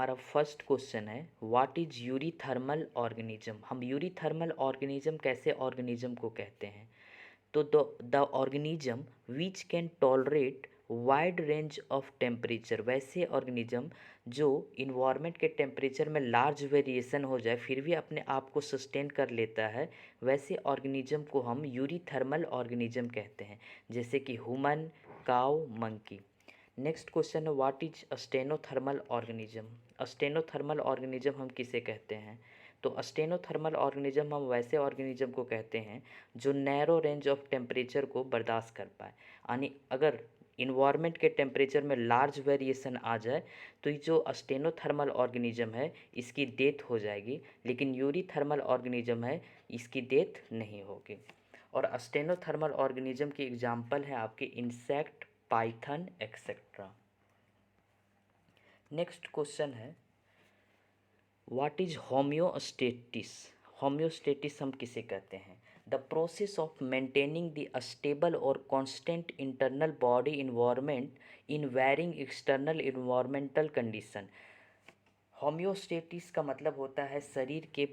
हमारा first question है what is eurythermal organism. हम यूरीथर्मल ऑर्गेनिज्म कैसे ऑर्गेनिज्म को कहते हैं? तो the organism which can tolerate wide range of temperature, वैसे ऑर्गेनिज्म जो इन्वायरमेंट के टेम्परेचर में लार्ज वेरिएशन हो जाए फिर भी अपने आप को सस्टेन कर लेता है, वैसे ऑर्गेनिज्म को हम यूरीथर्मल ऑर्गेनिज्म कहते हैं, जैसे कि human, cow, monkey. Next question है व्हाट इज अस्टेनोथर्मल ऑर्गेनिज्म। अस्टेनोथर्मल ऑर्गेनिज्म हम किसे कहते हैं? तो अस्टेनोथर्मल ऑर्गेनिज्म हम वैसे ऑर्गेनिज्म को कहते हैं जो नैरो रेंज ऑफ टेम्परेचर को बर्दाश्त कर पाए, यानी अगर इन्वायरमेंट के टेम्परेचर में लार्ज वेरिएशन आ जाए तो ये जो अस्टेनोथर्मल ऑर्गेनिज्म है इसकी डेथ हो जाएगी, लेकिन यूरीथर्मल ऑर्गेनिज्म है इसकी डेथ नहीं होगी। और अस्टेनोथर्मल ऑर्गेनिज्म की एग्जाम्पल है आपके insect, python etcetera. Next question है व्हाट इज होम्योस्टेटिस। होम्योस्टेटिस हम किसे कहते हैं? The process of maintaining the stable और constant internal body environment in varying external environmental condition. Homeostasis का मतलब होता है शरीर के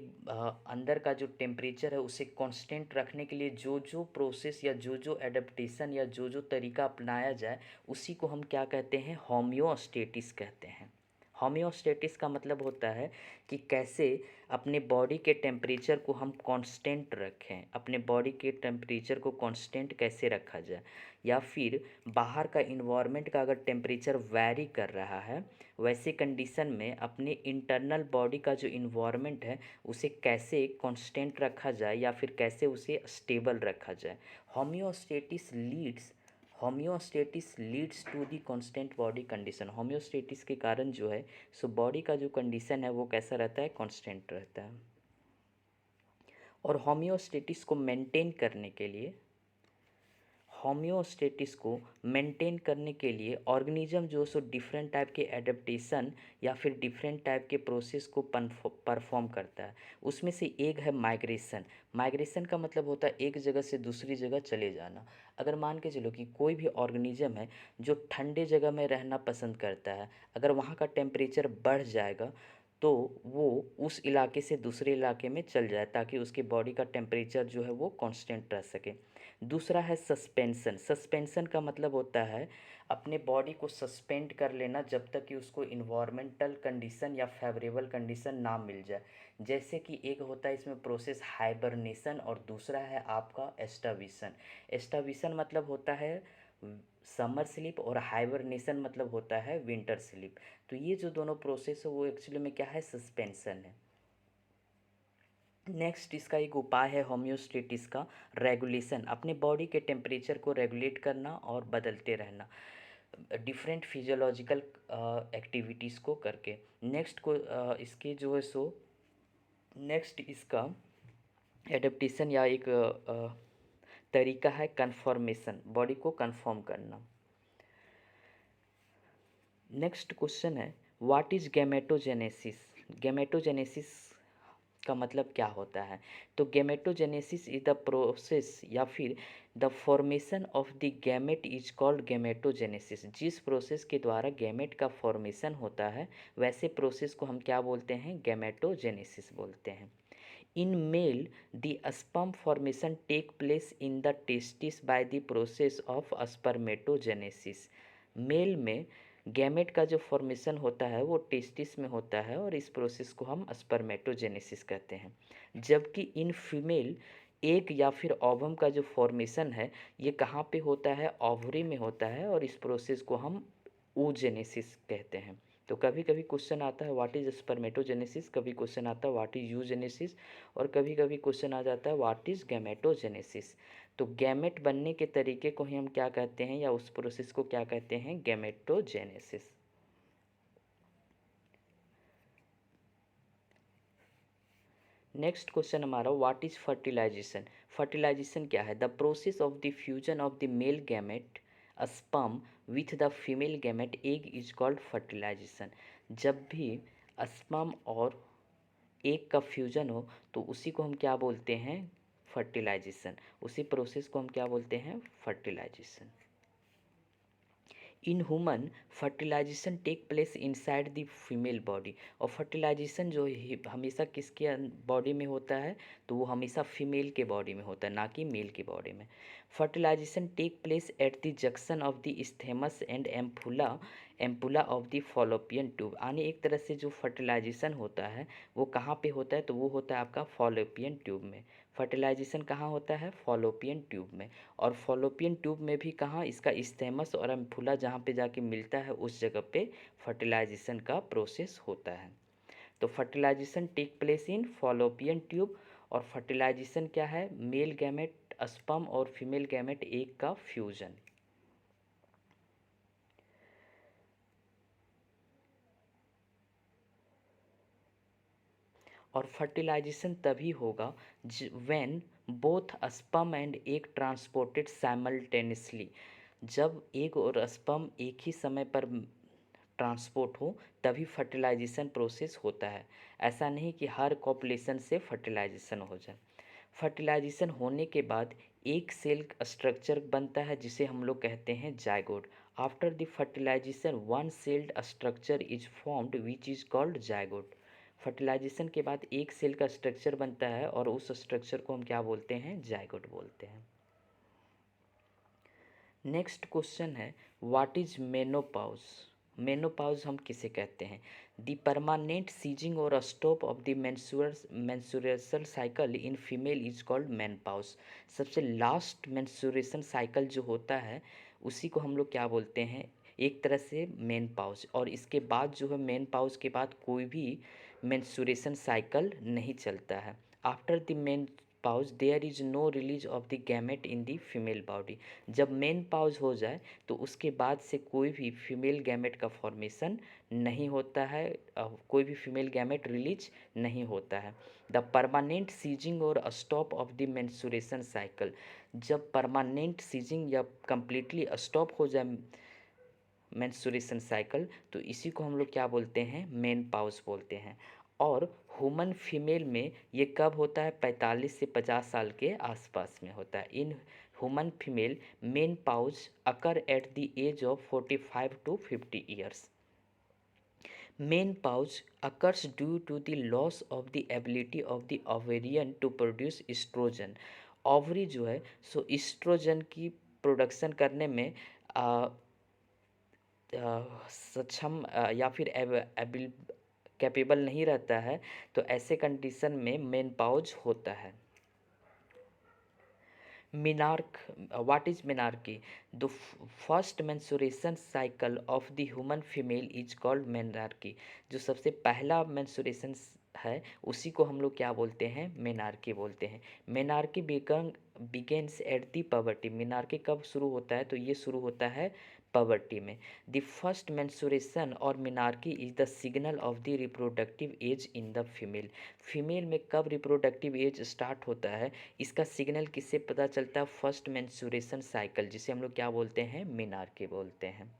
अंदर का जो टेम्परेचर है उसे कांस्टेंट रखने के लिए जो जो प्रोसेस या जो जो एडेप्टेशन या जो जो तरीका अपनाया जाए उसी को हम क्या कहते हैं? होम्योस्टेटिस कहते हैं। होम्योस्टेटिस का मतलब होता है कि कैसे अपने बॉडी के टेम्परेचर को हम कांस्टेंट रखें, अपने बॉडी के टेम्परेचर को कांस्टेंट कैसे रखा जाए, या फिर बाहर का इन्वायरमेंट का अगर टेम्परेचर वैरी कर रहा है वैसे कंडीशन में अपने इंटरनल बॉडी का जो इन्वायरमेंट है उसे कैसे कांस्टेंट रखा जाए या फिर कैसे उसे स्टेबल रखा जाए। Homeostasis leads homeostasis leads to the constant body condition. Homeostasis के कारण जो है सो बॉडी का जो कंडीशन है वो कैसा रहता है? कांस्टेंट रहता है। और होम्योस्टेटिस को मेंटेन करने के लिए होम्योस्टेटिस को मेंटेन करने के लिए ऑर्गेनिज्म जो सो डिफरेंट टाइप के एडेप्टेशन या फिर डिफरेंट टाइप के प्रोसेस को परफॉर्म करता है। उसमें से एक है माइग्रेशन। माइग्रेशन का मतलब होता है एक जगह से दूसरी जगह चले जाना। अगर मान के चलो कि कोई भी ऑर्गेनिज्म है जो ठंडे जगह में रहना पसंद करता है, अगर वहाँ का टेम्परेचर बढ़ जाएगा तो वो उस इलाके से दूसरे इलाके में चल जाए ताकि उसकी बॉडी का टेम्परेचर जो है वो कांस्टेंट रह सके। दूसरा है सस्पेंसन। सस्पेंसन का मतलब होता है अपने बॉडी को सस्पेंड कर लेना जब तक कि उसको इन्वायरमेंटल कंडीशन या फेवरेबल कंडीशन ना मिल जाए। जैसे कि एक होता है इसमें प्रोसेस हाइबरनेशन और दूसरा है आपका एस्टाविशन। एस्टाविशन मतलब होता है समर स्लीप और हाइबरनेशन मतलब होता है विंटर स्लीप। तो ये जो दोनों प्रोसेस है वो एक्चुअली में क्या है? सस्पेंसन है। नेक्स्ट इसका एक उपाय है होम्योस्टेटिस का रेगुलेशन, अपने बॉडी के टेम्परेचर को रेगुलेट करना और बदलते रहना डिफरेंट फिजियोलॉजिकल एक्टिविटीज़ को करके। नेक्स्ट को इसके जो है सो नेक्स्ट इसका एडेप्टेशन या एक तरीका है कन्फर्मेशन, बॉडी को कन्फर्म करना। नेक्स्ट क्वेश्चन है व्हाट इज गैमेटोजेनेसिस। गैमेटोजेनेसिस का मतलब क्या होता है? तो गैमेटोजेनेसिस इज द प्रोसेस या फिर the formation of the gamete is called gametogenesis. जिस प्रोसेस के द्वारा गैमेट का फॉर्मेशन होता है वैसे प्रोसेस को हम क्या बोलते हैं? गैमेटोजेनेसिस बोलते हैं। In male the sperm formation take place in the testis by the process of spermatogenesis. Male में गैमेट का जो फॉर्मेशन होता है वो टेस्टिस में होता है और इस प्रोसेस को हम स्पर्मेटोजेनेसिस कहते हैं। जबकि इन फीमेल एग या फिर ओवम का जो फॉर्मेशन है ये कहाँ पे होता है? ओवरी में होता है और इस प्रोसेस को हम oogenesis कहते हैं। तो कभी कभी क्वेश्चन आता है व्हाट इज स्पर्मेटोजेनेसिस, कभी क्वेश्चन आता है व्हाट इज यूजेनेसिस और कभी कभी क्वेश्चन आ जाता है व्हाट इज गैमेटोजेनेसिस। तो गैमेट बनने के तरीके को ही हम क्या कहते हैं या उस प्रोसेस को क्या कहते हैं? गैमेटोजेनेसिस। नेक्स्ट क्वेश्चन हमारा व्हाट इज फर्टिलाइजेशन। फर्टिलाइजेशन क्या है? The process of the fusion of the male gamete sperm with the female gamete egg is called fertilization. जब भी स्पर्म और एग का फ्यूजन हो तो उसी को हम क्या बोलते हैं? फर्टिलाइजेशन। उसी प्रोसेस को हम क्या बोलते हैं? Fertilization. In human fertilization take place inside the female body. और फर्टिलाइजेशन जो हमेशा किसके बॉडी में होता है, तो वो हमेशा फीमेल के बॉडी में होता है, ना कि मेल के बॉडी में। Fertilization take place at the junction of the isthmus and ampulla of the fallopian tube. यानी एक तरह से जो फर्टिलाइजेशन होता है वो कहाँ पे होता है, तो वो होता है आपका फॉलोपियन ट्यूब में। फर्टिलाइजेशन कहाँ होता है, फॉलोपियन ट्यूब में। और फॉलोपियन ट्यूब में भी कहाँ, इसका स्टेमस और एम्फुला जहाँ पे जाके मिलता है उस जगह पे फर्टिलाइजेशन का प्रोसेस होता है। तो fertilization take place in fallopian tube. और फर्टिलाइजेशन क्या है, मेल गैमेट स्पर्म और फीमेल गैमेट एग का फ्यूजन। और फर्टिलाइजेशन तभी होगा when both sperm and egg transported simultaneously. जब एग और स्पर्म एक ही समय पर ट्रांसपोर्ट हो तभी फर्टिलाइजेशन प्रोसेस होता है। ऐसा नहीं कि हर कॉपुलेशन से फर्टिलाइजेशन हो जाए। फर्टिलाइजेशन होने के बाद एक सेल स्ट्रक्चर बनता है जिसे हम लोग कहते हैं zygote. After the fertilization one celled structure is formed which is called zygote. Fertilization के बाद एक सेल का स्ट्रक्चर बनता है और उस स्ट्रक्चर को हम क्या बोलते हैं, जायगोट बोलते हैं। नेक्स्ट क्वेश्चन है, व्हाट इज मेनोपॉज। मेनोपॉज हम किसे कहते हैं, द परमानेंट सीजिंग और stop of the menstrual cycle in female is called menopause. सबसे लास्ट मेंस्ट्रुएशन साइकिल जो होता है उसी को हम लोग क्या बोलते हैं, एक तरह से मेनोपॉज। और इसके बाद जो है मेनोपॉज के बाद कोई भी मेंस्ट्रुएशन साइकिल नहीं चलता है। After the menopause there is no release of the gamete in the female body. जब मेनोपॉज हो जाए तो उसके बाद से कोई भी फीमेल गैमेट का फॉर्मेशन नहीं होता है, कोई भी फीमेल गैमेट रिलीज नहीं होता है। द परमानेंट सीजिंग और stop of the menstruation cycle. जब परमानेंट सीजिंग या कंप्लीटली स्टॉप हो जाए मेंस्ट्रुएशन साइकिल तो इसी को हम लोग क्या बोलते हैं, मेनोपॉज बोलते हैं। और ह्यूमन फीमेल में ये कब होता है, 45 से 50 साल के आसपास में होता है। In human female menopause occur at the age of 45 to 50 years. Menopause occurs due to the loss of the ability of the ovarian to produce oestrogen. Ovary जो है सो एस्ट्रोजन की प्रोडक्शन करने में सक्षम या फिर एबिल कैपेबल नहीं रहता है, तो ऐसे कंडीशन में मेनोपॉज होता है। Menarche, what is menarche, the first menstruation cycle of the human female is called menarche. जो सबसे पहला मेंस्ट्रुएशन है उसी को हम लोग क्या बोलते हैं, मेनार्की बोलते हैं। Menarche begins at the poverty. Menarche कब शुरू होता है, तो ये शुरू होता है पवर्टी में। द फर्स्ट मेंस्ट्रुएशन और menarche is the signal of the reproductive age in the female. Female में कब रिप्रोडक्टिव एज स्टार्ट होता है इसका सिग्नल किससे पता चलता है, फर्स्ट मेंस्ट्रुएशन साइकिल, जिसे हम लोग क्या बोलते हैं, मेनार्की बोलते हैं।